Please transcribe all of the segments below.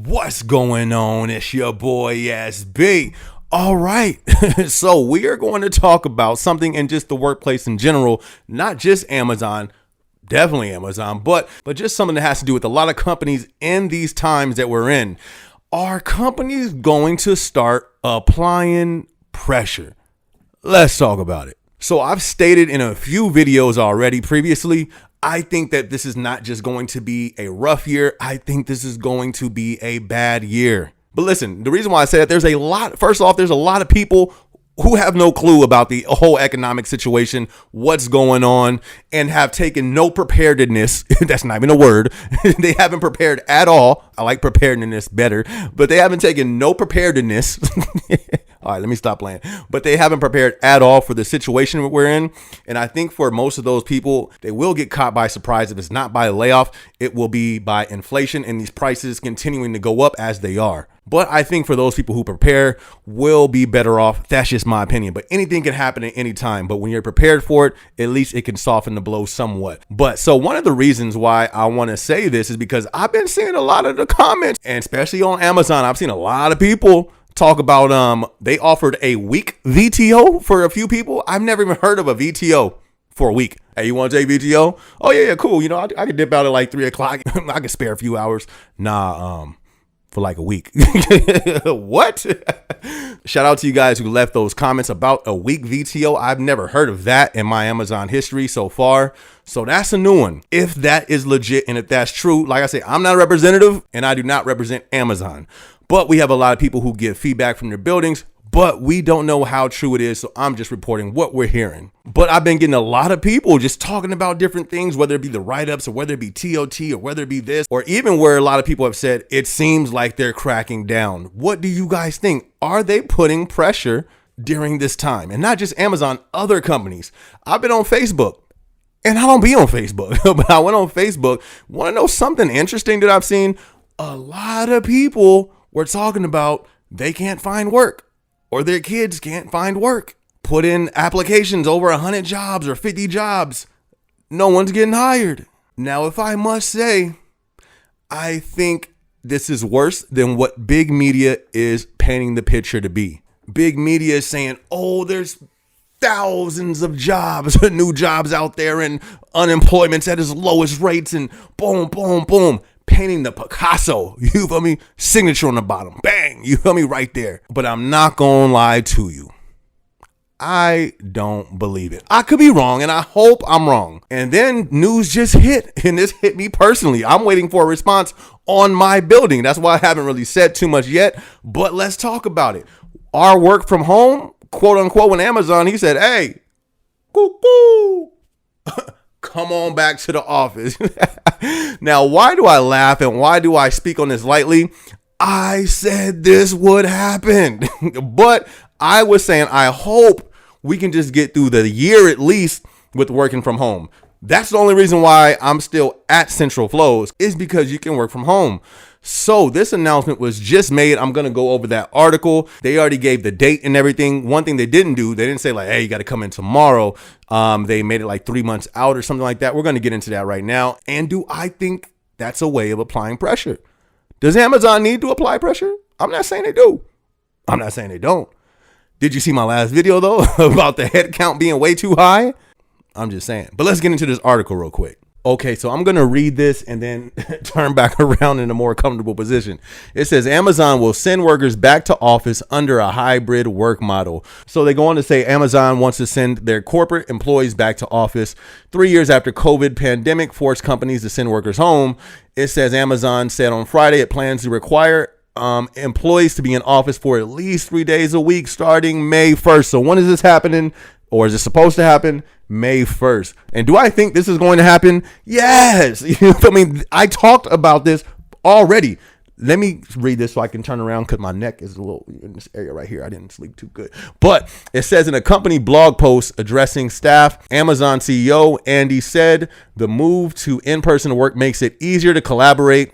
What's going on? It's your boy SB. All right. So we are going to talk about something in just the workplace in general, not just Amazon, definitely Amazon, but just something that has to do with a lot of companies in these times that we're in. Are companies going to start applying pressure? Let's talk about it. So I've stated in a few videos already previously, I think that this is not just going to be a rough year. I think this is going to be a bad year. But listen, the reason why I say that, there's a lot of people who have no clue about the whole economic situation, what's going on, and have taken no preparedness. That's not even a word. They haven't prepared at all. I like preparedness better, but they haven't taken no preparedness. All right, let me stop playing. But they haven't prepared at all for the situation we're in. And I think for most of those people, they will get caught by surprise. If it's not by a layoff, it will be by inflation and these prices continuing to go up as they are. But I think for those people who prepare will be better off. That's just my opinion. But anything can happen at any time. But when you're prepared for it, at least it can soften the blow somewhat. But so one of the reasons why I want to say this is because I've been seeing a lot of the comments, and especially on Amazon, I've seen a lot of people talk about they offered a week VTO for a few people. I've never even heard of a VTO for a week. Hey, you want to take VTO? Oh yeah, cool. You know, I could dip out at like 3 o'clock. I could spare a few hours. For like a week. What? Shout out to you guys who left those comments about a week VTO. I've never heard of that in my Amazon history so far. So that's a new one. If that is legit and if that's true, like I say, I'm not a representative and I do not represent Amazon. But we have a lot of people who give feedback from their buildings, but we don't know how true it is. So I'm just reporting what we're hearing. But I've been getting a lot of people just talking about different things, whether it be the write-ups or whether it be TOT or whether it be this, or even where a lot of people have said, it seems like they're cracking down. What do you guys think? Are they putting pressure during this time? And not just Amazon, other companies. I've been on Facebook. And I don't be on Facebook, but I went on Facebook. Want to know something interesting that I've seen? A lot of people were talking about they can't find work or their kids can't find work. Put in applications over 100 jobs or 50 jobs. No one's getting hired. Now, if I must say, I think this is worse than what big media is painting the picture to be. Big media is saying, oh, there's thousands of jobs, new jobs out there, and unemployment's at its lowest rates, and boom, boom, boom. Painting the Picasso, you feel me? Signature on the bottom, bang, you feel me right there. But I'm not gonna lie to you. I don't believe it. I could be wrong, and I hope I'm wrong. And then news just hit, and this hit me personally. I'm waiting for a response on my building. That's why I haven't really said too much yet, but let's talk about it. Our work from home, quote unquote, when Amazon, he said, hey, cuckoo. Come on back to the office. Now, why do I laugh and why do I speak on this lightly? I said this would happen, but I was saying I hope we can just get through the year at least with working from home. That's the only reason why I'm still at Central Flows, is because you can work from home. So this announcement was just made. I'm going to go over that article. They already gave the date and everything. One thing they didn't do, they didn't say like, hey, you got to come in tomorrow. They made it like 3 months out or something like that. We're going to get into that right now. And do I think that's a way of applying pressure? Does Amazon need to apply pressure? I'm not saying they do. I'm not saying they don't. Did you see my last video though about the head count being way too high? I'm just saying. But let's get into this article real quick. Okay, so I'm going to read this and then turn back around in a more comfortable position. It says Amazon will send workers back to office under a hybrid work model. So they go on to say Amazon wants to send their corporate employees back to office 3 years after COVID pandemic forced companies to send workers home. It says Amazon said on Friday it plans to require employees to be in office for at least 3 days a week starting May 1st. So when is this happening? Or is it supposed to happen? May 1st. And do I think this is going to happen? Yes. I mean, I talked about this already. Let me read this so I can turn around because my neck is a little in this area right here. I didn't sleep too good. But it says in a company blog post addressing staff, Amazon CEO Andy said the move to in-person work makes it easier to collaborate.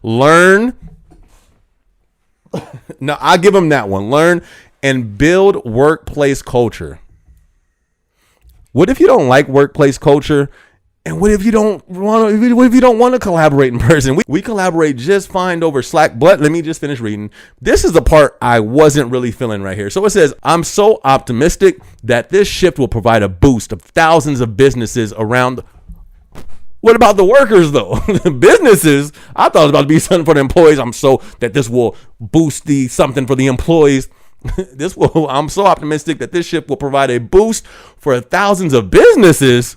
Learn. No, I'll give them that one. Learn and build workplace culture. What if you don't like workplace culture And what if you don't want to? What if you don't want to collaborate in person? We collaborate just fine over Slack. But let me just finish reading. This is the part I wasn't really feeling right here. So it says, "I'm so optimistic that this shift will provide a boost of thousands of businesses around." What about the workers though? Businesses? I thought it was about to be something for the employees. This will boost the something for the employees. I'm so optimistic that this shift will provide a boost for thousands of businesses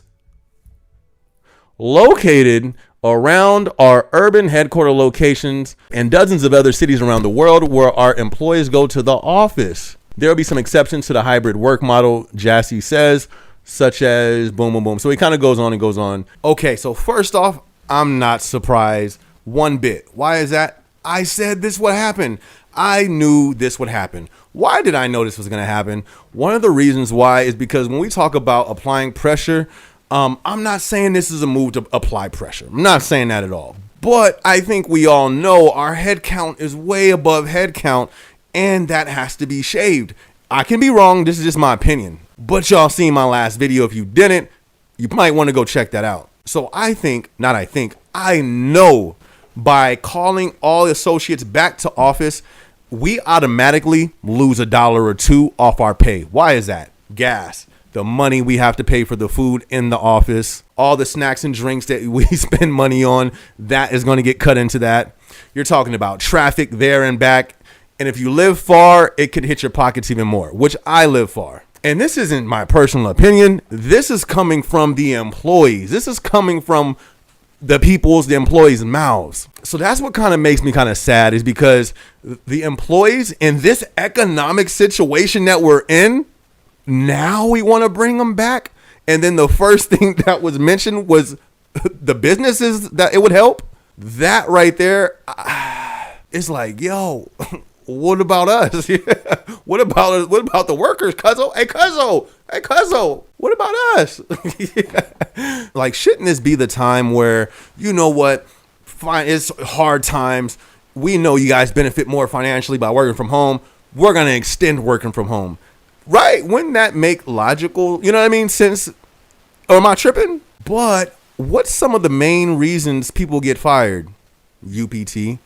located around our urban headquarter locations and dozens of other cities around the world where our employees go to the office. There will be some exceptions to the hybrid work model, Jassy says, such as boom, boom, boom. So he kind of goes on and goes on. Okay, so first off, I'm not surprised one bit. Why is that? I said this would happen. I knew this would happen. Why did I know this was going to happen? One of the reasons why is because when we talk about applying pressure, I'm not saying this is a move to apply pressure. I'm not saying that at all. But I think we all know our head count is way above head count, and that has to be shaved. I can be wrong. This is just my opinion. But y'all seen my last video. If you didn't, you might want to go check that out. So I know by calling all associates back to office, we automatically lose $1 or $2 off our pay. Why is that? Gas. The money we have to pay for the food in the office, all the snacks and drinks that we spend money on, that is going to get cut into that. You're talking about traffic there and back. And if you live far, it could hit your pockets even more, which I live far. And this isn't my personal opinion. This is coming from the employees. This is coming from the employees' mouths. So that's what kind of makes me kind of sad, is because the employees in this economic situation that we're in, now we want to bring them back. And then the first thing that was mentioned was the businesses that it would help. That right there, it's like, yo, what about us? What about the workers? Hey, cuzzo, what about us? Like, shouldn't this be the time where, you know what, fine, it's hard times. We know you guys benefit more financially by working from home. We're going to extend working from home. Right? Wouldn't that make logical, sense? Or am I tripping? But what's some of the main reasons people get fired? UPT. You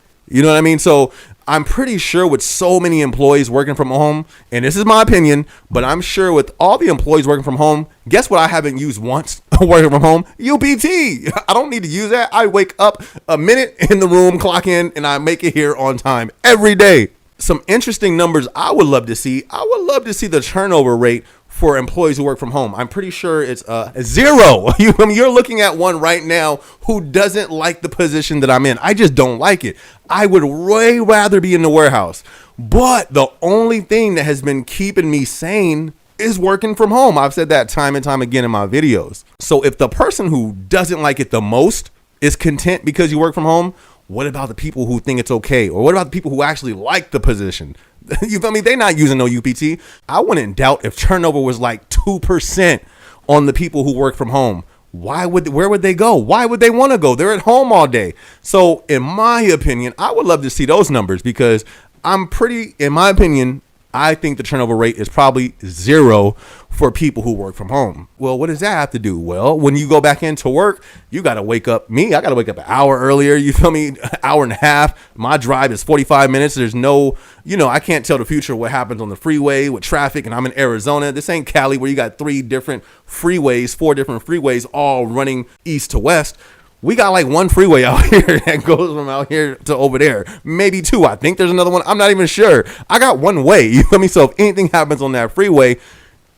know what I mean? So I'm pretty sure with so many employees working from home, and this is my opinion, but I'm sure with all the employees working from home, guess what I haven't used once working from home? UPT. I don't need to use that. I wake up a minute in the room, clock in, and I make it here on time every day. Some interesting numbers I would love to see. I would love to see the turnover rate for employees who work from home. I'm pretty sure it's 0. You're looking at one right now who doesn't like the position that I'm in. I just don't like it. I would way rather be in the warehouse. But the only thing that has been keeping me sane is working from home. I've said that time and time again in my videos. So if the person who doesn't like it the most is content because you work from home, what about the people who think it's okay? Or what about the people who actually like the position? You feel me? They're not using no UPT. I wouldn't doubt if turnover was like 2% on the people who work from home. Where would they go? Why would they want to go? They're at home all day. So in my opinion, I would love to see those numbers, because in my opinion, I think the turnover rate is probably 0 for people who work from home. Well, what does that have to do? Well, when you go back into work, you got to wake up. I got to wake up an hour earlier. You feel me? An hour and a half. My drive is 45 minutes. There's no, I can't tell the future what happens on the freeway with traffic. And I'm in Arizona. This ain't Cali where you got 4 different freeways all running east to west. We got like one freeway out here that goes from out here to over there. Maybe 2. I think there's another one. I'm not even sure. I got one way. You feel me? So if anything happens on that freeway,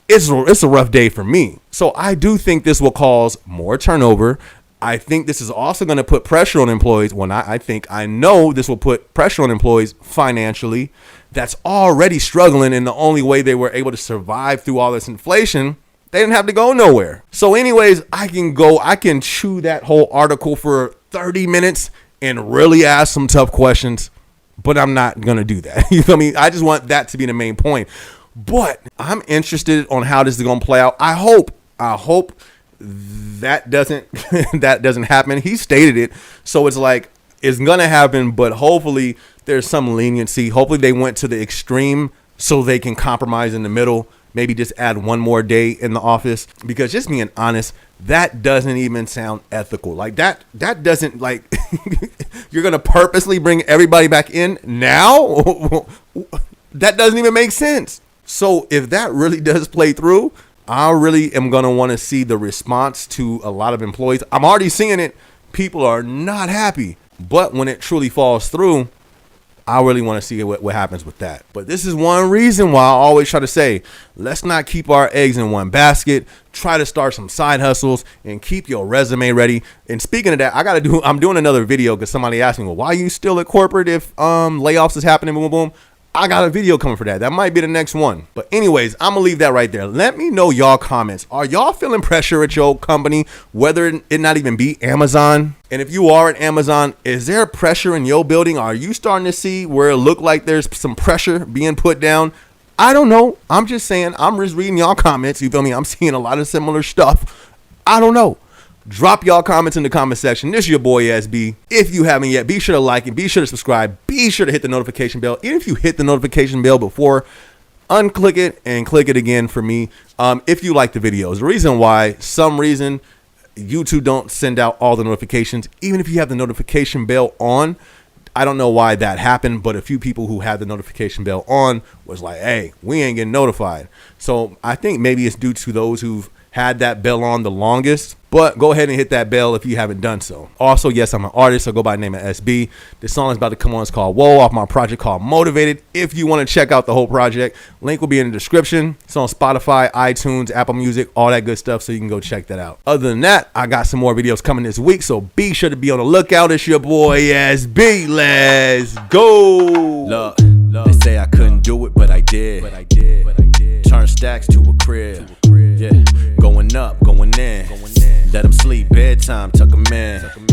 it's a rough day for me. So I do think this will cause more turnover. I think this is also going to put pressure on employees. I know this will put pressure on employees financially that's already struggling. And the only way they were able to survive through all this inflation, they didn't have to go nowhere. So anyways, I can chew that whole article for 30 minutes and really ask some tough questions, but I'm not going to do that. You feel me? I just want that to be the main point. But I'm interested on how this is going to play out. I hope that doesn't happen. He stated it. So it's like, it's going to happen, but hopefully there's some leniency. Hopefully they went to the extreme so they can compromise in the middle. maybe just add one more day in the office, because just being honest, that doesn't even sound ethical. Like that doesn't, like, you're going to purposely bring everybody back in now? That doesn't even make sense. So if that really does play through, I really am going to want to see the response to a lot of employees. I'm already seeing it. People are not happy. But when it truly falls through, I really want to see what happens with that. But this is one reason why I always try to say, let's not keep our eggs in one basket. Try to start some side hustles and keep your resume ready. And speaking of that, I'm doing another video because somebody asked me, well, why are you still at corporate if layoffs is happening? Boom, boom. I got a video coming for that. That might be the next one. But anyways, I'm going to leave that right there. Let me know y'all comments. Are y'all feeling pressure at your company, whether it not even be Amazon? And if you are at Amazon, is there pressure in your building? Are you starting to see where it look like there's some pressure being put down? I don't know. I'm just saying, I'm just reading y'all comments. You feel me? I'm seeing a lot of similar stuff. I don't know. Drop y'all comments in the comment section. This is your boy SB. If you haven't yet, be sure to like it. Be sure to subscribe. Be sure to hit the notification bell. Even if you hit the notification bell before, unclick it and click it again for me. If you like the videos. The reason why, some reason, YouTube don't send out all the notifications. Even if you have the notification bell on, I don't know why that happened, but a few people who had the notification bell on was like, hey, we ain't getting notified. So I think maybe it's due to those who've had that bell on the longest, but go ahead and hit that bell if you haven't done so. Also, yes, I'm an artist, so go by the name of SB. This song is about to come on. It's called Whoa, off my project called Motivated. If you want to check out the whole project, link will be in the description. It's on Spotify, iTunes, Apple Music, all that good stuff, so you can go check that out. Other than that, I got some more videos coming this week, so be sure to be on the lookout. It's your boy SB. Let's go. Look, they say I couldn't do it, but I did. Turn stacks to a crib. Yeah, going up, going in. Let them sleep, bedtime, tuck them in.